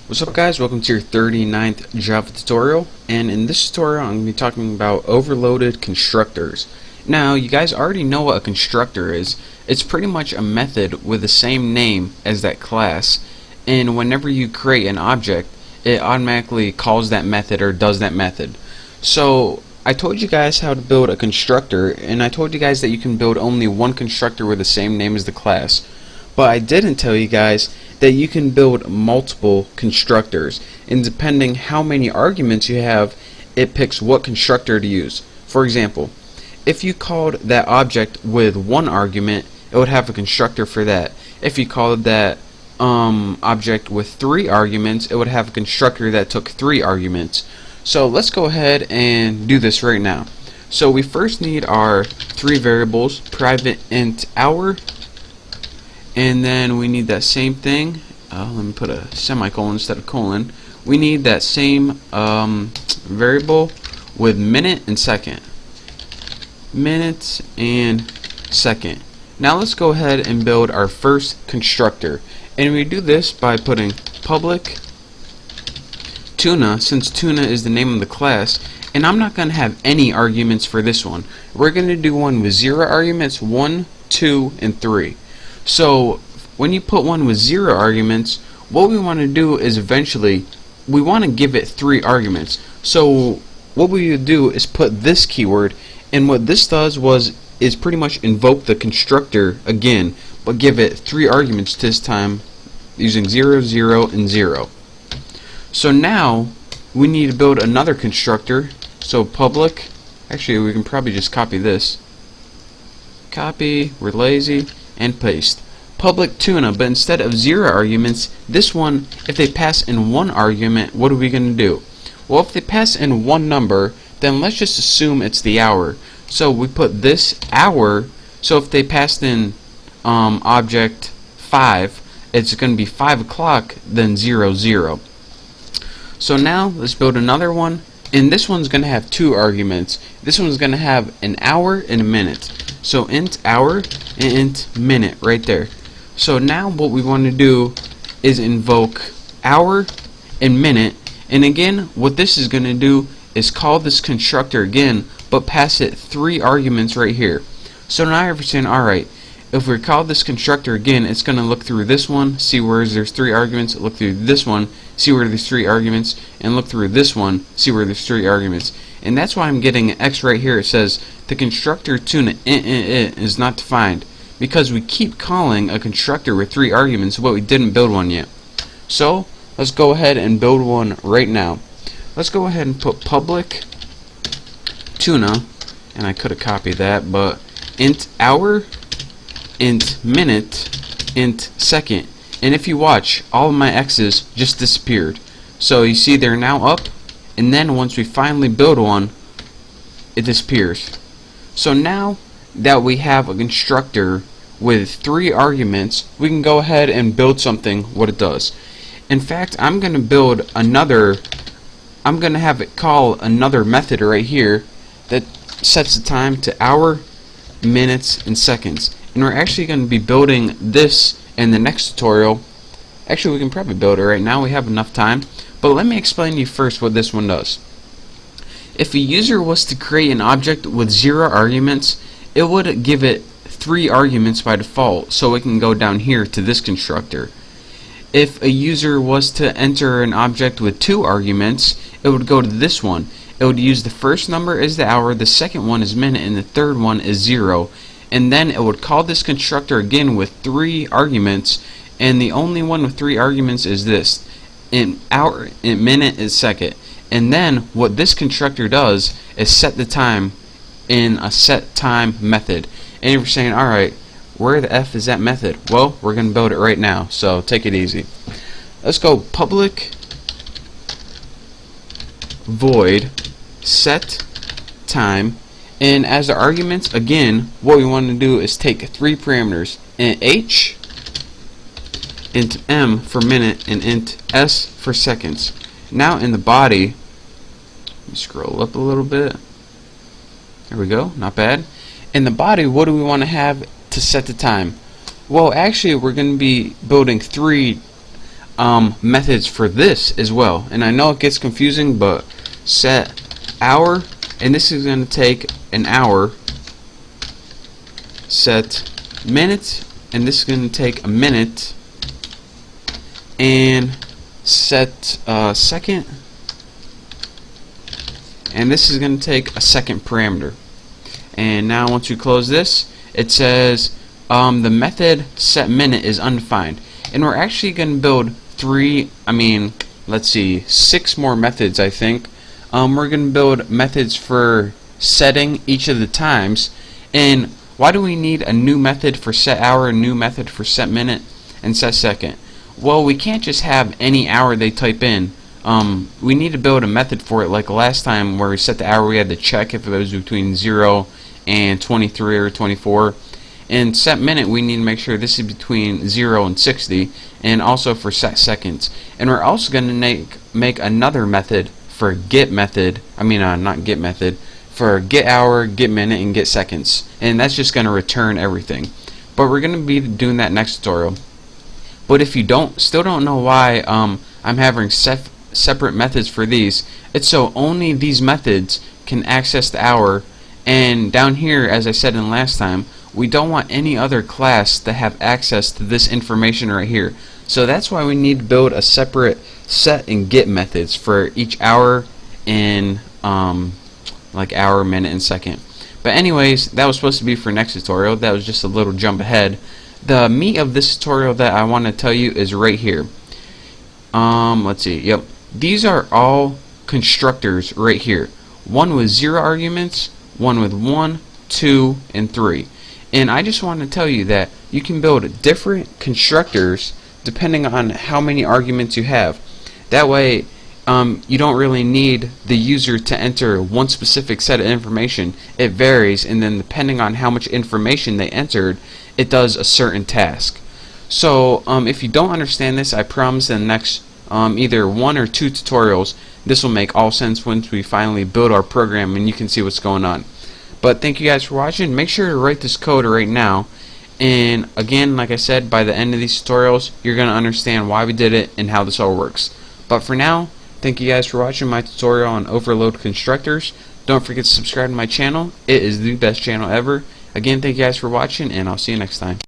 What's up guys, welcome to your 39th Java tutorial, and in this tutorial I'm going to be talking about overloaded constructors. Now you guys already know what a constructor is. It's pretty much a method with the same name as that class, and whenever you create an object it automatically calls that method or does that method. So I told you guys how to build a constructor, and I told you guys that you can build only one constructor with the same name as the class, but I didn't tell you guys that you can build multiple constructors, and depending how many arguments you have, it picks what constructor to use. For example, if you called that object with one argument, it would have a constructor for that. If you called that object with 3 arguments, it would have a constructor that took 3 arguments. So let's go ahead and do this right now. So we first need our 3 variables, private int hour, and then we need that same thing. Let me put a semicolon instead of colon. We need that same variable with minute and second. Minutes and second. Now let's go ahead and build our first constructor. And we do this by putting public tuna, since tuna is the name of the class, and I'm not going to have any arguments for this one. We're going to do one with 0 arguments, 1, 2, and 3. So when you put one with 0 arguments, what we want to do is eventually we want to give it 3 arguments. So what we would do is put this keyword, and what this does is pretty much invoke the constructor again, but give it 3 arguments this time using 0, 0, and 0. So now we need to build another constructor. So public, actually we can probably just copy this. Copy, we're lazy, and paste. Public tuna, but instead of 0 arguments, this one, if they pass in 1 argument, what are we going to do? Well, if they pass in 1 number, then let's just assume it's the hour. So we put this hour, so if they passed in object 5, it's going to be 5 o'clock, then 0, 0. So now let's build another one, and this one's going to have 2 arguments. This one's going to have an hour and a minute. So int hour and int minute right there. So now what we want to do is invoke hour and minute, and again what this is going to do is call this constructor again, but pass it 3 arguments right here. So now you're saying, alright, if we call this constructor again, it's going to look through this one, see where there's 3 arguments, look through this one, see where there's 3 arguments, and look through this one, see where there's 3 arguments. And that's why I'm getting an X right here. It says the constructor tuna is not defined, because we keep calling a constructor with 3 arguments, but we didn't build one yet. So let's go ahead and build one right now. Let's go ahead and put public tuna, and I could have copied that, but int hour, int minute, int second. And if you watch, all of my X's just disappeared. So you see they're now up, and then once we finally build one, it disappears. So now that we have a constructor with 3 arguments, we can go ahead and build something what it does. In fact, I'm going to build another, I'm going to have it call another method right here that sets the time to hour, minutes, and seconds. And we're actually going to be building this in the next tutorial. Actually, we can probably build it right now, we have enough time. But let me explain to you first what this one does. If a user was to create an object with 0 arguments, it would give it 3 arguments by default, so it can go down here to this constructor. If a user was to enter an object with 2 arguments, it would go to this one. It would use the first number as the hour, the second one is minute, and the third one is 0. And then it would call this constructor again with 3 arguments, and the only one with 3 arguments is this. In hour, in minute, is second. And then what this constructor does is set the time in a set time method. And you're saying, alright, where the F is that method? Well, we're going to build it right now, so take it easy. Let's go public void set time, and as the arguments, again, what we want to do is take 3 parameters, int h, int m for minute, and int s for seconds. Now in the body, let me scroll up a little bit. There we go, not bad. In the body, what do we want to have to set the time? Well, actually, we're going to be building 3 methods for this as well. And I know it gets confusing, but set hour, and this is going to take an hour. Set minute, and this is going to take a minute. And set second, and this is going to take a second parameter. And now once you close this, it says the method set minute is undefined, and we're actually going to build six more methods, I think. We're going to build methods for setting each of the times. And why do we need a new method for set hour, a new method for set minute, and set second? Well, we can't just have any hour they type in. We need to build a method for it, like last time where we set the hour, we had to check if it was between 0 and 23 or 24. And set minute, we need to make sure this is between 0 and 60, and also for set seconds. And we're also going to make another method for get method, not get method, for get hour, get minute, and get seconds. And that's just going to return everything. But we're going to be doing that next tutorial. But if you still don't know why I'm having separate methods for these, it's so only these methods can access the hour. And down here, as I said in last time, we don't want any other class to have access to this information right here. So that's why we need to build a separate set and get methods for each hour and like hour, minute, and second. But anyways, that was supposed to be for next tutorial. That was just a little jump ahead. The meat of this tutorial that I want to tell you is right here. Let's see. Yep. These are all constructors right here. One with 0 arguments, one with 1, 2, and 3. And I just want to tell you that you can build different constructors depending on how many arguments you have. That way, you don't really need the user to enter one specific set of information. It varies, and then depending on how much information they entered, it does a certain task. So if you don't understand this, I promise in the next either 1 or 2 tutorials, this will make all sense once we finally build our program and you can see what's going on. But thank you guys for watching. Make sure to write this code right now. And again, like I said, by the end of these tutorials, you're going to understand why we did it and how this all works. But for now, thank you guys for watching my tutorial on overload constructors. Don't forget to subscribe to my channel. It is the best channel ever. Again, thank you guys for watching, and I'll see you next time.